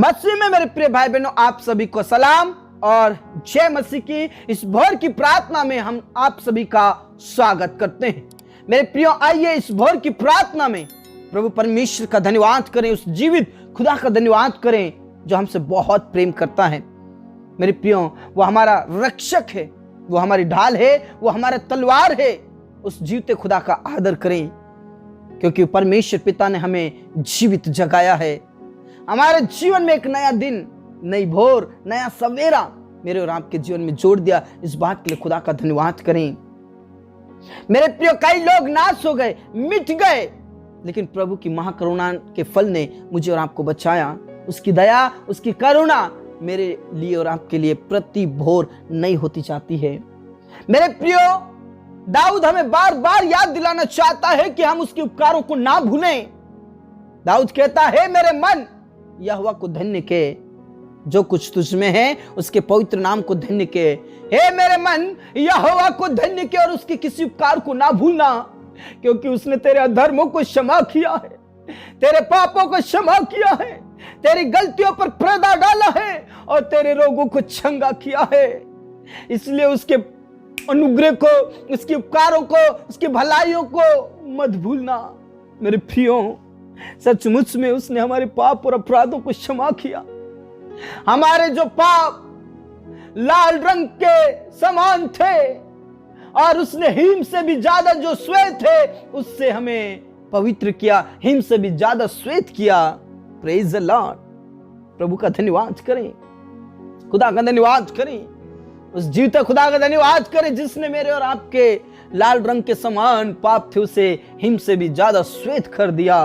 मसीह में मेरे प्रिय भाई बहनों, आप सभी को सलाम और जय मसीह की इस भोर की प्रार्थना में हम आप सभी का स्वागत करते हैं। मेरे प्रियो, आइए इस भोर की प्रार्थना में प्रभु परमेश्वर का धन्यवाद करें, उस जीवित खुदा का धन्यवाद करें जो हमसे बहुत प्रेम करता है। मेरे प्रियो, वो हमारा रक्षक है, वो हमारी ढाल है, वो हमारा तलवार है। उस जीवते खुदा का आदर करें, क्योंकि परमेश्वर पिता ने हमें जीवित जगाया है। हमारे जीवन में एक नया दिन, नई भोर, नया सवेरा मेरे और आपके जीवन में जोड़ दिया। इस बात के लिए खुदा का धन्यवाद करें। मेरे प्रियो, कई लोग नाश हो गए, मिट गए, लेकिन प्रभु की महाकरुणा के फल ने मुझे और आपको बचाया। उसकी दया, उसकी करुणा मेरे लिए और आपके लिए प्रति भोर नई होती जाती है। मेरे प्रियो, दाऊद हमें बार बार याद दिलाना चाहता है कि हम उसके उपकारों को ना भूलें। दाऊद कहता है, मेरे मन यहोवा को धन्य के, जो कुछ तुझ में है उसके पवित्र नाम को धन्य के। हे मेरे मन, यहोवा को धन्य के और उसके किसी उपकार को ना भूलना, क्योंकि उसने तेरे अधर्मों को क्षमा किया है, तेरे पापों को क्षमा किया है, तेरी गलतियों पर पर्दा डाला है और तेरे रोगों को चंगा किया है। इसलिए उसके अनुग्रह को, उसके उपकारों को, उसकी भलाइयों को मत भूलना। मेरे प्रियो, सचमुच में उसने हमारे पाप और अपराधों को क्षमा किया। हमारे जो पाप लाल रंग के समान थे और उसने हिम से भी ज्यादा जो श्वेत थे उससे हमें पवित्र किया, हिम से भी ज्यादा श्वेत किया। Praise the Lord. प्रभु का धन्यवाद करें, खुदा का धन्यवाद करें, उस जीवते खुदा का धन्यवाद करें जिसने मेरे और आपके लाल रंग के समान पाप थे उसे हिम से भी ज्यादा श्वेत कर दिया।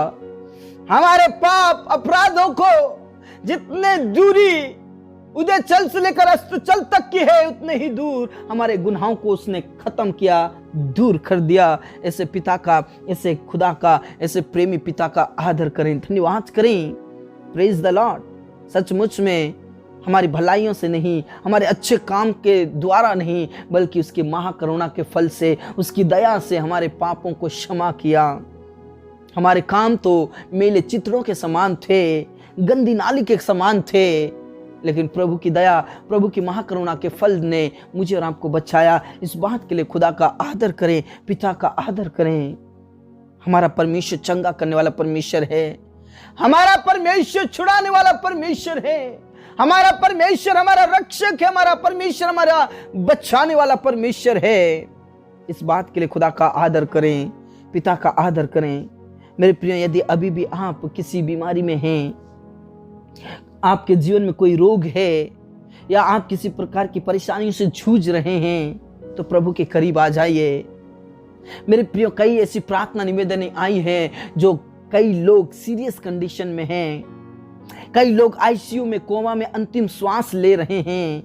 हमारे पाप अपराधों को जितने दूरी उदय चल से लेकर अस्ताचल तक की है, उतने ही दूर हमारे गुनाहों को उसने खत्म किया, दूर कर दिया। ऐसे पिता का, ऐसे खुदा का, ऐसे प्रेमी पिता का आदर करें, धन्यवाद करें। Praise the Lord. सचमुच में हमारी भलाइयों से नहीं, हमारे अच्छे काम के द्वारा नहीं, बल्कि उसकी महाकरुणा के फल से, उसकी दया से हमारे पापों को क्षमा किया। हमारे काम तो मेले चित्रों के समान थे, गंदी नाली के समान थे, लेकिन प्रभु की दया, प्रभु की महाकरुणा के फल ने मुझे और आपको बचाया। इस बात के लिए खुदा का आदर करें, पिता का आदर करें। हमारा परमेश्वर चंगा करने वाला परमेश्वर है, हमारा परमेश्वर छुड़ाने वाला परमेश्वर है, हमारा परमेश्वर हमारा रक्षक है, हमारा परमेश्वर हमारा बचाने वाला परमेश्वर है। इस बात के लिए खुदा का आदर करें, पिता का आदर करें। मेरे प्रिय, यदि अभी भी आप किसी बीमारी में हैं, आपके जीवन में कोई रोग है, या आप किसी प्रकार की परेशानियों से जूझ रहे हैं, तो प्रभु के करीब आ जाइए। मेरे प्रियो, कई ऐसी प्रार्थना निवेदन आई हैं जो कई लोग सीरियस कंडीशन में हैं, कई लोग आईसीयू में, कोमा में अंतिम श्वास ले रहे हैं।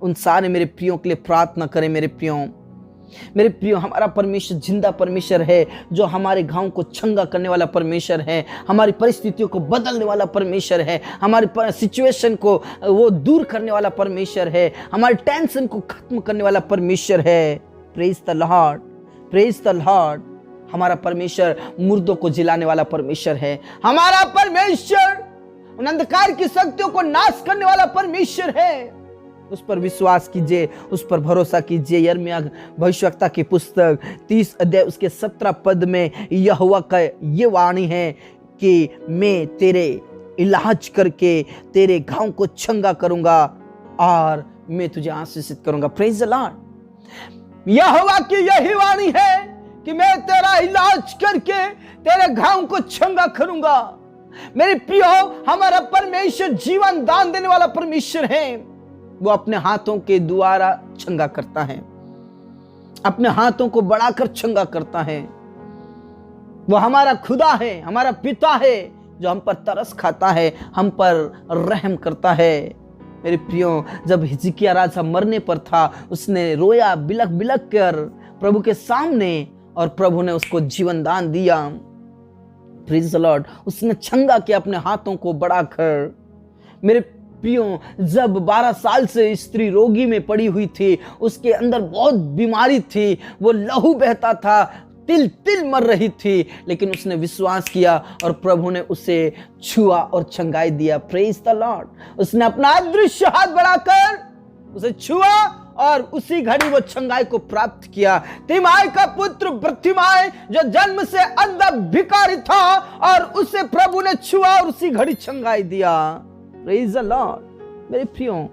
उन सारे मेरे प्रियो के लिए प्रार्थना करें। मेरे प्रियो, हमारा परमेश्वर जिंदा परमेश्वर है, जो हमारे घाव को चंगा करने वाला परमेश्वर है, हमारी परिस्थितियों को बदलने वाला परमेश्वर है, हमारी सिचुएशन को वो दूर करने वाला परमेश्वर है, हमारी टेंशन को खत्म करने वाला परमेश्वर है। Praise the Lord, praise the Lord. हमारा परमेश्वर मुर्दों को जिलाने वाला परमेश्वर है। हमारा परमेश्वर उन अंधकार की शक्तियों को नाश करने वाला परमेश्वर है। उस पर विश्वास कीजिए, उस पर भरोसा कीजिए। यिर्मयाह भविष्यवक्ता की पुस्तक 30 अध्याय उसके 17 पद में यहोवा का ये वाणी है कि मैं तेरे इलाज करके तेरे घाव को चंगा करूंगा और मैं तुझे आशीषित करूंगा। Praise the Lord. यहोवा की यही वाणी है कि मैं तेरा इलाज करके तेरे घाव को चंगा करूंगा। मेरे प्रियो, हमारा परमेश्वर जीवन दान देने वाला परमेश्वर है। वो अपने हाथों के द्वारा चंगा करता है, अपने हाथों को बढ़ाकर चंगा करता है। वो हमारा खुदा है, हमारा पिता है, जो हम पर तरस खाता है, हम पर रहम करता है। मेरे प्रियो, जब हिजकिय्याह राजा मरने पर था, उसने रोया बिलख बिलख कर प्रभु के सामने और प्रभु ने उसको जीवन दान दिया। Praise the Lord. उसने चंगा किया अपने हाथों को बढ़ाकर। मेरे प्रियो, जब 12 साल से स्त्री रोगी में पड़ी हुई थी, उसके अंदर बहुत बीमारी थी, वो लहू बहता था, तिल तिल मर रही थी, लेकिन उसने विश्वास किया और प्रभु ने उसे छुआ और चंगाई दिया। Praise the Lord. उसने अपना अदृश्य हाथ बढ़ाकर उसे छुआ और उसी घड़ी वो चंगाई को प्राप्त किया। तिमाई का पुत्र बर्तिमाई जो जन्म से अंधा भिखारी था और उसे प्रभु ने छुआ और उसी घड़ी चंगाई दिया। Praise the Lord. मेरे प्रियो,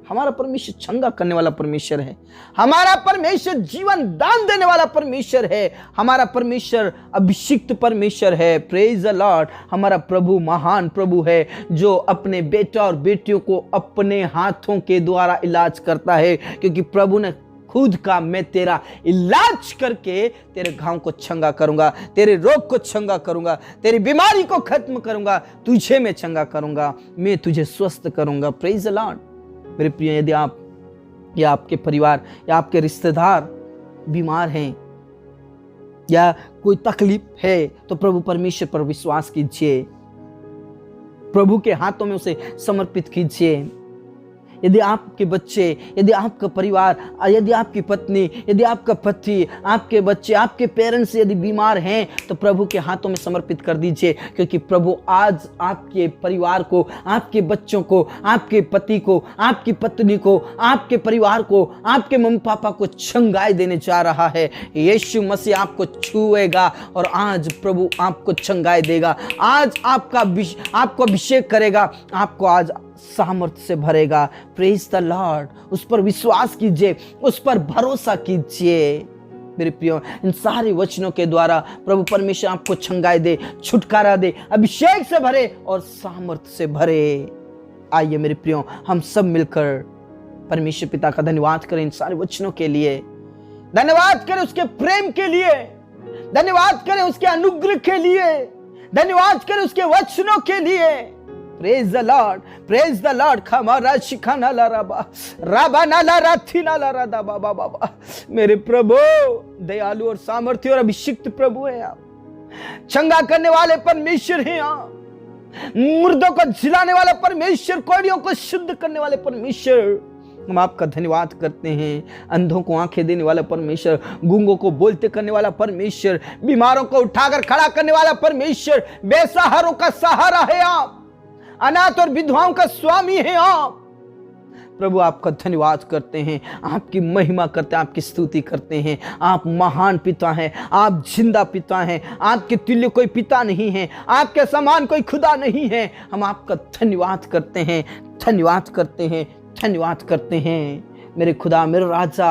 हमारा परमेश्वर चंगा करने वाला परमेश्वर है। हमारा परमेश्वर जीवन दान देने वाला परमेश्वर है। हमारा परमेश्वर अभिषिक्त परमेश्वर है। Praise the Lord. हमारा प्रभु महान प्रभु है जो अपने बेटा और बेटियों को अपने हाथों के द्वारा इलाज करता है, क्योंकि प्रभु ने खुद का मैं तेरा इलाज करके तेरे घाव को चंगा करूंगा, तेरे रोग को चंगा करूंगा, तेरी बीमारी को खत्म करूंगा, तुझे मैं चंगा करूंगा, मैं तुझे स्वस्थ करूंगा। Praise the Lord. मेरे प्रिय, यदि आप या आपके परिवार या आपके रिश्तेदार बीमार हैं या कोई तकलीफ है, तो प्रभु परमेश्वर पर विश्वास कीजिए, प्रभु के हाथों में उसे समर्पित कीजिए। यदि आपके बच्चे, यदि आपका परिवार, यदि आपकी पत्नी, यदि आपका पति, आपके बच्चे, आपके पेरेंट्स यदि बीमार हैं, तो प्रभु के हाथों में समर्पित कर दीजिए, क्योंकि प्रभु आज आपके परिवार को, आपके बच्चों को, आपके पति को, आपकी पत्नी को, आपके परिवार को, आपके मम्मी पापा को चंगाई देने जा रहा है। यीशु मसीह आपको छुएगा और आज प्रभु आपको चंगाई देगा। आज आपको अभिषेक करेगा, आपको आज सामर्थ्य से भरेगा। Praise the Lord. उस पर विश्वास कीजिए, उस पर भरोसा कीजिए। मेरे प्रियो, इन सारे वचनों के द्वारा प्रभु परमेश्वर आपको चंगाई दे, छुटकारा दे, अभिषेक से भरे और सामर्थ्य से भरे। आइए मेरे प्रियो, हम सब मिलकर परमेश्वर पिता का धन्यवाद करें इन सारे वचनों के लिए। धन्यवाद करें उसके प्रेम के लिए, धन्यवाद करें उसके अनुग्रह के लिए, धन्यवाद करें उसके वचनों के लिए। Praise the Lord, praise the Lord. खमारा शिखाना ला रबा रबा ना ला राथी ना ला रदा बाबा बाबा। मेरे प्रभु दयालु और सामर्थ्य और अभिषिक्त प्रभु है आप। चंगा करने वाले परमेश्वर हैं आप। मुर्दों को जिलाने वाला परमेश्वर, कोड़ियों को शुद्ध करने वाले परमेश्वर, हम आपका धन्यवाद करते हैं। अंधों को आंखें देने वाला परमेश्वर, गूंगों को बोलते करने वाला परमेश्वर, बीमारों को उठाकर खड़ा करने वाला परमेश्वर, बेसहारों का सहारा है आप, अनाथ और विधवाओं का स्वामी है आप। प्रभु आपका धन्यवाद करते हैं, आपकी महिमा करते हैं, आपकी स्तुति करते हैं। आप महान पिता हैं, आप जिंदा पिता हैं, आपके तुल्य कोई पिता नहीं है, आपके समान कोई खुदा नहीं है। हम आपका धन्यवाद करते हैं, धन्यवाद करते हैं, धन्यवाद करते हैं। मेरे खुदा, मेरे राजा,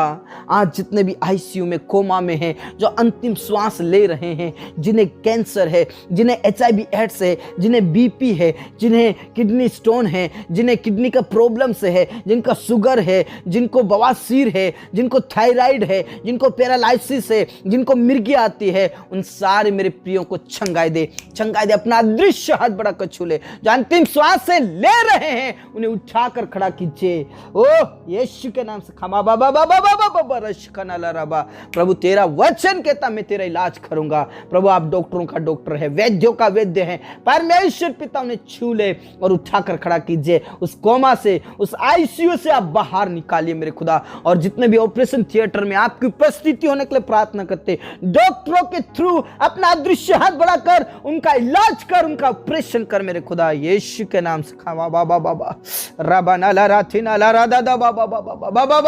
आज जितने भी आईसीयू में, कोमा में हैं, जो अंतिम श्वास ले रहे हैं, जिन्हें कैंसर है, जिन्हें HIV एड्स है, जिन्हें बीपी है, जिन्हें किडनी स्टोन है, जिन्हें किडनी का प्रॉब्लम से है, जिनका शुगर है, जिनको बवासीर है, जिनको थायराइड है, जिनको पैरालाइसिस है, जिनको मिर्गी आती है, उन सारे मेरे प्रियों को चंगाई दे, चंगाई दे। अपना अदृश्य हाथ बढ़ाकर छू ले। जो अंतिम श्वास से ले रहे हैं, उन्हें उठाकर खड़ा कीजिए। ओह यीशु के नाम से खमा बाबा बाबा बाबा बाबा रशकना लरबा। प्रभु तेरा वचन कहता मैं तेरा इलाज करूंगा। प्रभु आप डॉक्टरों का डॉक्टर है, वैद्यों का वैद्य है। परमेश्वर पिता उन्हें छू ले और उठाकर खड़ा कीजिए। उस कोमा से, उस आईसीयू से आप बाहर निकालिए मेरे खुदा। और जितने भी ऑपरेशन थिएटर में आपकी उपस्थिति होने के लिए प्रार्थना करते, डॉक्टरों के थ्रू अपना अदृश्य हाथ बढ़ाकर उनका इलाज कर, उनका ऑपरेशन कर मेरे खुदा, यीशु के नाम से खमा बाबा बाबा रबा नाला राथी नाला राधा बाबा बाबा बाबा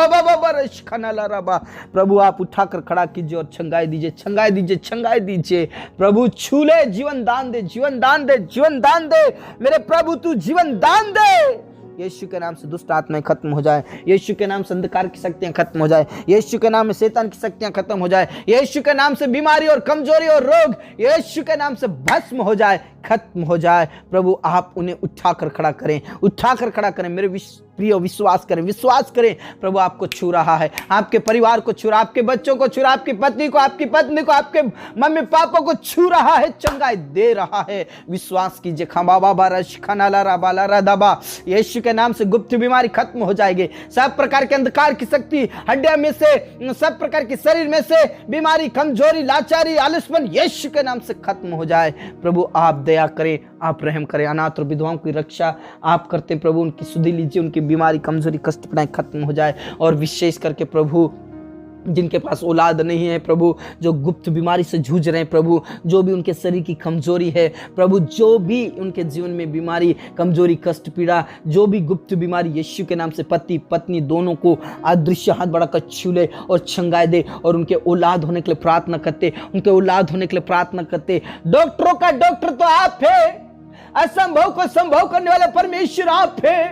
बाबा। प्रभु आप उठाकर खड़ा कीजिए और छंगाई दीजिए, छंगाई दीजिए, छंगाई दीजिए। प्रभु छू ले, जीवन दान दे, जीवन दान दे, जीवन दान दे। मेरे प्रभु तू जीवन दान दे। यीशु के नाम से दुष्ट आत्माएं खत्म हो जाए, यीशु के नाम से अंधकार की शक्तियां खत्म हो जाए, यीशु के नाम में शैतान की शक्तियां खत्म हो जाए, यीशु के नाम से बीमारी और कमजोरी और रोग यीशु के नाम से भस्म हो जाए, खत्म हो जाए। प्रभु आप उन्हें उठाकर खड़ा करें, उठाकर खड़ा करें। मेरे प्रिय विश्वास करें, विश्वास करें। प्रभु आपको छू रहा है, आपके परिवार को छू रहा, आपके बच्चों को छू रहा, आपकी पत्नी को, आपकी पत्नी को, आपके मम्मी पापा को छू रहा है, चंगाई दे रहा है। विश्वास कीजिए। खमा बाबा रश खनाला राबाला रदाबा। यीशु के नाम से गुप्त बीमारी खत्म हो जाएगी। सब प्रकार के अंधकार की शक्ति हड्डियों में से, सब प्रकार के शरीर में से बीमारी, कमजोरी, लाचारी, आलसपन यीशु के नाम से खत्म हो जाए। प्रभु आप दया करें, आप रहम करें। अनाथ और विधवाओं की रक्षा आप करते हैं प्रभु। उनकी सुधि लीजिए, उनकी बीमारी, कमजोरी, कष्ट पीड़ाएं खत्म हो जाए। और विशेष करके प्रभु जिनके पास औलाद नहीं है प्रभु, जो गुप्त बीमारी से जूझ रहे हैं प्रभु, जो भी उनके शरीर की कमजोरी है प्रभु, जो भी उनके जीवन में बीमारी, कमजोरी, कष्ट, पीड़ा, जो भी गुप्त बीमारी, यीशु के नाम से पति पत्नी दोनों को अदृश्य हाथ बढ़ाकर छू ले और छंगाए दे और उनके औलाद होने के लिए प्रार्थना करते, उनके औलाद होने के लिए प्रार्थना करते। डॉक्टरों का डॉक्टर तो आप है, असंभव को संभव करने वाले परमेश्वर आप है।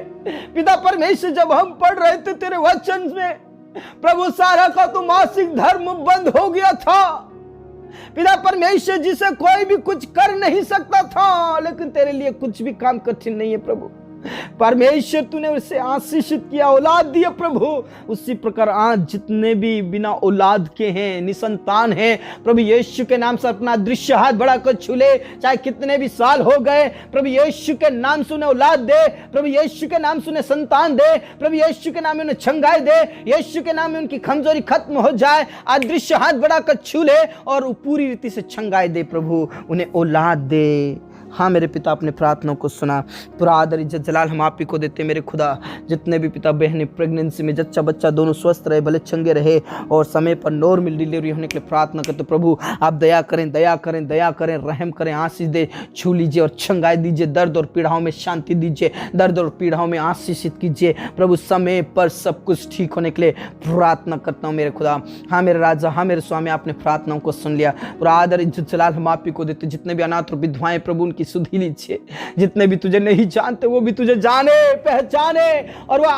पिता परमेश्वर, जब हम पढ़ रहे थे तेरे वचन में प्रभु, सारा का तो मासिक धर्म बंद हो गया था। पिता परमेश्वर, जिसे कोई भी कुछ कर नहीं सकता था, लेकिन तेरे लिए कुछ भी काम कठिन नहीं है प्रभु। परमेश्वर, तूने उसे आशीषित किया, औलाद दिया प्रभु। उसी प्रकार आज जितने भी बिना औलाद के हैं, निसंतान हैं प्रभु, यीशु के नाम से अपना दृश्य हाथ बढ़ाकर छू ले, चाहे कितने भी साल हो गए प्रभु, यीशु के नाम से उन्हें औलाद दे प्रभु, यीशु के नाम से उन्हें संतान दे प्रभु, यीशु के नाम में उन्हें छंगाए दे, यीशु के नाम में उनकी कमजोरी खत्म हो जाए, अदृश्य हाथ बढ़ाकर छू ले और पूरी रीति से छंगाए दे प्रभु, उन्हें औलाद दे। हाँ मेरे पिता, अपने प्रार्थनाओं को सुना। पूरा आदर इज्जत जलाल हम आप ही को देते मेरे खुदा। जितने भी पिता बहनें प्रेगनेंसी में जच्चा बच्चा दोनों स्वस्थ रहे, भले चंगे रहे और समय पर नॉर्मल डिलीवरी होने के लिए प्रार्थना करते प्रभु, आप दया करें, दया करें, दया करें, रहम करें, आशीष दे, छू लीजिए और छंगाए दीजिए। दर्द और पीड़ाओं में शांति दीजिए, दर्द और पीड़ाओं में आशीषित कीजिए प्रभु। समय पर सब कुछ ठीक होने के लिए प्रार्थना करता हूँ मेरे खुदा। हाँ मेरे राजा, हाँ मेरे स्वामी, आपने प्रार्थनाओं को सुन लिया। पूरा आदर इज्जत जलाल हम आप ही को देते। जितने भी अनाथ और विधवाएं प्रभु, उनकी सुधि लीजिए। जितने भी तुझे नहीं जानते वो भी तुझे जाने, पहचाने और वह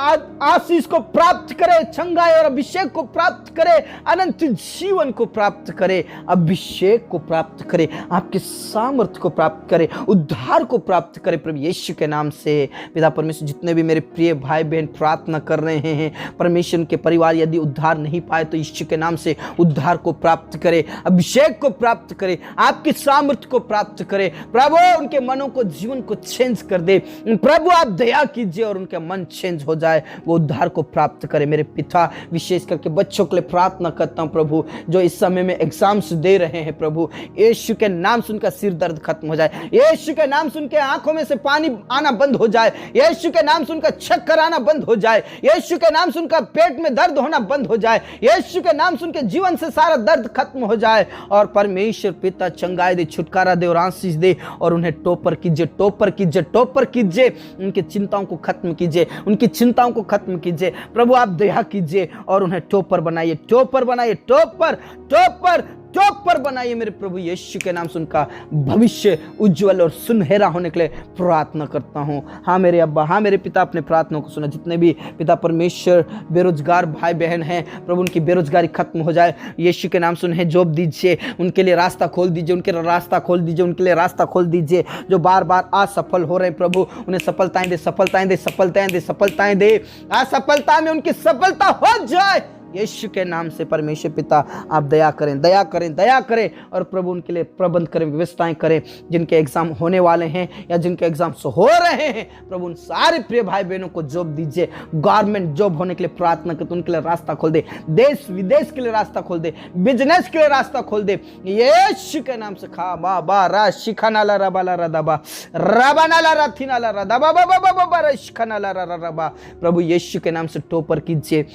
आशीष को प्राप्त करे, छंगाए और अभिषेक को प्राप्त करे, अनंत जीवन को प्राप्त करे, अभिषेक को प्राप्त करे, आपके सामर्थ्य को प्राप्त करे, उद्धार को प्राप्त करे प्रभु यीशु के नाम से। पिता परमेश्वर, जितने भी मेरे प्रिय भाई बहन प्रार्थना कर रहे हैं परमेश्वर, उनके परिवार यदि उद्धार नहीं पाए तो यीशु के नाम से उद्धार को प्राप्त करे, अभिषेक को प्राप्त करे, आपकी सामर्थ्य को प्राप्त करे प्रभु। उनके मनों को, जीवन को चेंज कर दे प्रभु, आप दया कीजिए और उनके मन चेंज हो जाए, वो उद्धार को प्राप्त करे। मेरे पिता, विशेष करके बच्चों के लिए प्रार्थना करता हूं प्रभु, जो इस समय में एग्जाम्स दे रहे हैं प्रभु, यीशु के नाम से उनका सिर दर्द खत्म हो जाए, यीशु के नाम से उनके आंखों में से पानी आना बंद हो जाए, यीशु के नाम से उनका चक्कर आना बंद हो जाए, यीशु के नाम से उनका पेट में दर्द होना बंद हो जाए, यीशु के नाम से उनके जीवन से सारा दर्द खत्म हो जाए। और परमेश्वर पिता चंगाई दे, छुटकारा दे और आशीष दे और उन्हें टोपर कीजिए, टोपर कीजिए, टोपर कीजिए। उनकी चिंताओं को खत्म कीजिए, उनकी चिंताओं को खत्म कीजिए प्रभु, आप दया कीजिए और उन्हें टोपर बनाइए, टोपर बनाइए, टोपर टोपर टोपर बनाइए मेरे प्रभु यीशु के नाम से। उनका भविष्य उज्जवल और सुनहरा होने के लिए प्रार्थना करता हूं। हाँ मेरे अब्बा, हाँ मेरे पिता, अपने प्रार्थनाओं को सुना। जितने भी पिता परमेश्वर बेरोजगार भाई बहन हैं प्रभु, उनकी बेरोजगारी खत्म हो जाए, यीशु के नाम से उन्हें जॉब दीजिए, उनके लिए रास्ता खोल दीजिए, उनके लिए रास्ता खोल दीजिए, उनके लिए रास्ता खोल दीजिए। जो बार बार असफल हो रहे हैं प्रभु, उन्हें सफलताएं दे, सफलताएं दे, सफलताएं दे, सफलताएं दे। असफलता में उनकी सफलता हो जाए यीशु के नाम से। परमेश्वर पिता, आप दया करें, दया करें, दया करें और प्रभु उनके लिए प्रबंध करें, व्यवस्थाएं करें। जिनके एग्जाम होने वाले हैं या जिनके एग्जाम्स हो रहे हैं प्रभु, उन सारे प्रिय भाई बहनों को जॉब दीजिए, गवर्नमेंट जॉब होने के लिए प्रार्थना करते, उनके लिए रास्ता खोल दे, देश विदेश के लिए रास्ता खोल दे, बिजनेस के लिए रास्ता खोल दे यीशु के नाम से। खा बा बा रा शिखानाला रबाला रदाबा रबानाला रथिनाला रदाबा बा बा बा रा शिखानाला रबा। प्रभु यीशु के नाम से टोपर कीजिए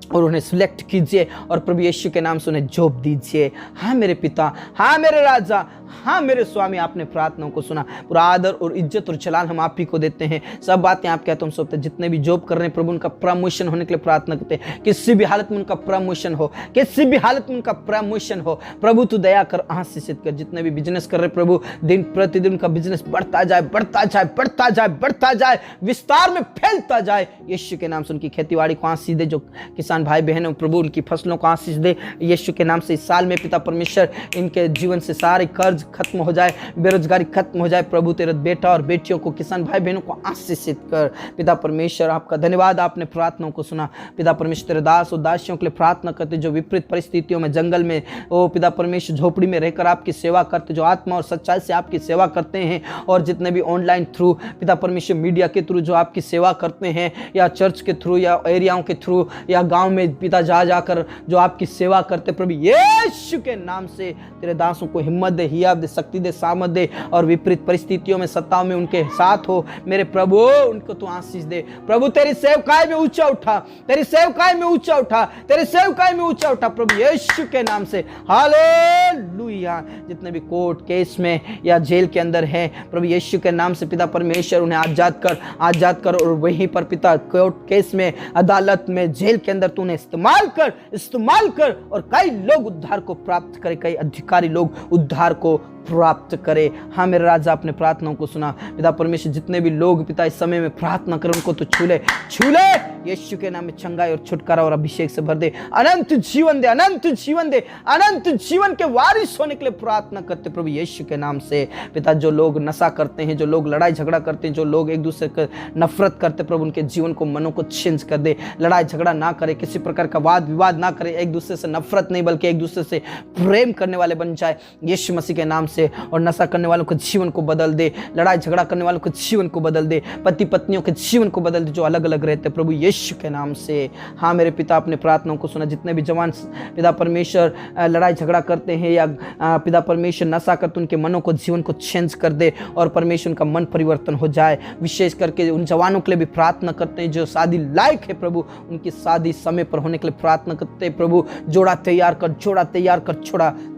और उन्हें सिलेक्ट कीजिए और प्रभु यीशु के नाम से उन्हें जॉब दीजिए। हाँ मेरे पिता, हाँ मेरे राजा, हाँ मेरे स्वामी, आपने प्रार्थनाओं को सुना। पूरा आदर और इज्जत और जलाल हम आप ही को देते हैं। सब बातें आप कहते हैं, हम सोचते हैं। जितने भी जॉब कर रहे हैं प्रभु, उनका प्रमोशन होने के लिए प्रार्थना करते हैं। किसी भी हालत में उनका प्रमोशन हो, किसी भी हालत में उनका प्रमोशन हो प्रभु, तू दया कर, आशीषित कर। जितने भी बिजनेस कर रहे प्रभु, दिन प्रतिदिन उनका बिजनेस बढ़ता जाए, बढ़ता जाए, बढ़ता जाए, बढ़ता जाए, विस्तार में फैलता जाए यीशु के नाम से। उनकी खेतीबाड़ी को आशीष दे, जो किसान भाई बहन प्रभु, उनकी फसलों को आशीष दे यीशु के नाम से। इस साल में पिता परमेश्वर, इनके जीवन से सारे कर्ज खत्म हो जाए, बेरोजगारी खत्म हो जाए प्रभु। तेरे बेटा और बेटियों को, किसान भाई बहनों को आशीषित कर पिता परमेश्वर। आपका धन्यवाद, आपने प्रार्थनाओं को सुना पिता परमेश्वर। तेरे दास और दासियों के लिए प्रार्थना करते, जो विपरीत परिस्थितियों में, जंगल में, ओ पिता परमेश्वर, झोपड़ी में रहकर आपकी सेवा करते, जो आत्मा और सच्चाई से आपकी सेवा करते हैं, और जितने भी ऑनलाइन थ्रू पिता परमेश्वर मीडिया के थ्रू जो आपकी सेवा करते हैं, या चर्च के थ्रू, या एरियाओं के थ्रू, या गांव में पिता जा जाकर जो आपकी सेवा करते प्रभु यीशु के नाम से तेरे दासों को हिम्मत दे, हियाव दे, शक्ति दे, सामर्थ दे और विपरीत परिस्थितियों में, सत्ताओं में उनके साथ हो मेरे प्रभु। उनको तू आशीष दे प्रभु। तेरी सेवकाई में ऊंचा उठा, तेरी सेवकाई में ऊंचा उठा, तेरी सेवकाई में ऊंचा उठा प्रभु यीशु के नाम से। हालेलुया। जितने भी कोर्ट केस में या जेल के अंदर हैं प्रभु यीशु के नाम से पिता परमेश्वर उन्हें आजाद कर और वहीं पर पिता कोर्ट केस में, अदालत में, जेल के अंदर तू उन्हें इस्तेमाल कर और कई लोग उद्धार को प्राप्त करे, कई अधिकारी लोग उद्धार को प्राप्त करे। हाँ मेरे राजा, अपने प्रार्थनाओं को सुना पिता परमेश्वर। जितने भी लोग पिता इस समय में प्रार्थना करें उनको तो छू ले यीशु के नाम में चंगाई और छुटकारा और अभिषेक से भर दे, अनंत जीवन दे, अनंत जीवन दे, अनंत जीवन के वारिस होने के लिए प्रार्थना करते प्रभु यीशु के नाम से। पिता जो लोग नशा करते हैं, जो लोग लड़ाई झगड़ा करते हैं, जो लोग एक दूसरे को नफरत करते प्रभु उनके जीवन को, मनों को चेंज कर दे। लड़ाई झगड़ा ना करे, किसी प्रकार का वाद विवाद ना करे, एक दूसरे से नफरत नहीं बल्कि एक दूसरे से प्रेम करने वाले बन जाए यीशु मसीह के नाम से। और नशा करने वालों के जीवन को बदल दे, लड़ाई झगड़ा करने वालों के जीवन को बदल दे, पति पत्नियों के जीवन को बदल दे जो अलग अलग रहते प्रभु यीशु के नाम से। हाँ मेरे पिता, अपने प्रार्थनाओं को सुना। जितने भी जवान पिता परमेश्वर लड़ाई झगड़ा करते हैं या पिता परमेश्वर नशा करते, उनके मनों को, जीवन को चेंज कर दे और परमेश्वर उनका मन परिवर्तन हो जाए। विशेष करके उन जवानों के लिए भी प्रार्थना करते हैं जो शादी लायक है प्रभु, उनकी शादी समय पर होने के लिए प्रार्थना करते हैं प्रभु। जोड़ा तैयार कर, छोड़ा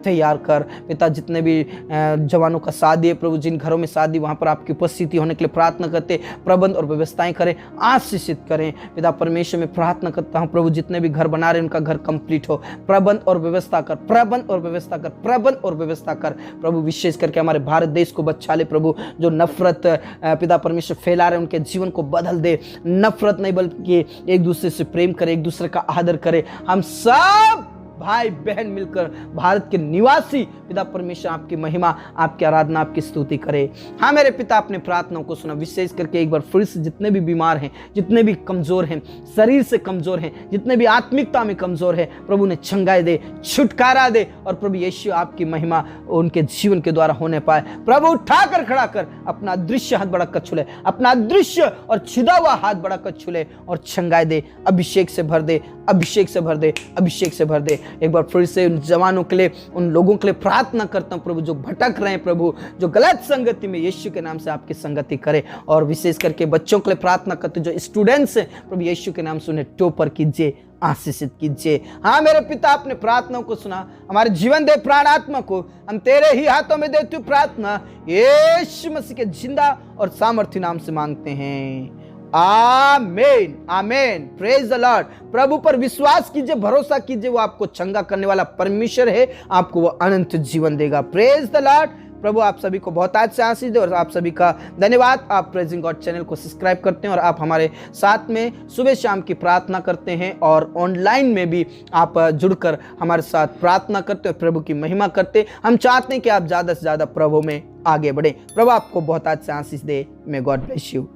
तैयार कर पिता। जितने भी जवानों का शादी है प्रभु, जिन घरों में शादी, वहां पर आपकी उपस्थिति होने के लिए प्रार्थना करते, प्रबंध और व्यवस्थाएं करें, आशीषित करें पिता परमेश्वर। में प्रार्थना करता हूं प्रभु, जितने भी घर बना रहे उनका घर कंप्लीट हो, प्रबंध और व्यवस्था कर, प्रबंध और व्यवस्था कर, प्रबंध और व्यवस्था कर प्रभु। विशेष करके हमारे भारत देश को बचा ले प्रभु। जो नफरत पिता परमेश्वर फैला रहे उनके जीवन को बदल दे। नफरत नहीं बल्कि एक दूसरे से प्रेम करे, एक दूसरे का आदर करे। हम सब भाई बहन मिलकर भारत के निवासी पिता परमेश्वर आपकी महिमा, आपकी आराधना, आपकी स्तुति करे। हाँ मेरे पिता, अपने प्रार्थनाओं को सुना। विशेष करके एक बार फिर से जितने भी बीमार हैं, जितने भी कमजोर हैं, शरीर से कमजोर हैं, जितने भी आत्मिकता में कमजोर है प्रभु ने चंगाई दे, छुटकारा दे और प्रभु यीशु आपकी महिमा उनके जीवन के द्वारा होने पाए। प्रभु उठाकर खड़ा कर, अपना दृश्य हाथ बढ़ाकर छुले, अपना दृश्य और छिदा हुआ हाथ बढ़ाकर छुले और चंगाई दे, अभिषेक से भर दे, अभिषेक से भर दे, अभिषेक से भर दे। एक बार फिर से उन जवानों के लिए, उन लोगों के लिए प्रार्थना करता हूं प्रभु जो भटक रहे हैं प्रभु, जो गलत संगति में, यीशु के नाम से आपकी संगति करे। और विशेष करके बच्चों के लिए प्रार्थना करते जो स्टूडेंट्स हैं प्रभु यीशु के नाम से उन्हें टॉपर कीजिए, आशीषित कीजिए। हाँ मेरे पिता, अपने प्रार्थनाओं को सुना। हमारे जीवन दे, प्राण आत्मा को हम तेरे ही हाथों में देते हुए प्रार्थना यीशु मसीह के जिंदा और सामर्थ्य नाम से मांगते हैं, आमीन, आमीन। Praise the Lord. प्रभु पर विश्वास कीजिए, भरोसा कीजिए, वो आपको चंगा करने वाला परमेश्वर है, आपको वो अनंत जीवन देगा। Praise the Lord. प्रभु आप सभी को बहुत आज से आशीष दे और आप सभी का धन्यवाद। आप प्रेजिंग गॉड चैनल को सब्सक्राइब करते हैं और आप हमारे साथ में सुबह शाम की प्रार्थना करते हैं और ऑनलाइन में भी आप जुड़कर हमारे साथ प्रार्थना करते हैं, प्रभु की महिमा करते। हम चाहते हैं कि आप ज़्यादा से ज़्यादा प्रभु में आगे बढ़े। प्रभु आपको बहुत आज से आशीष दे। May God bless you.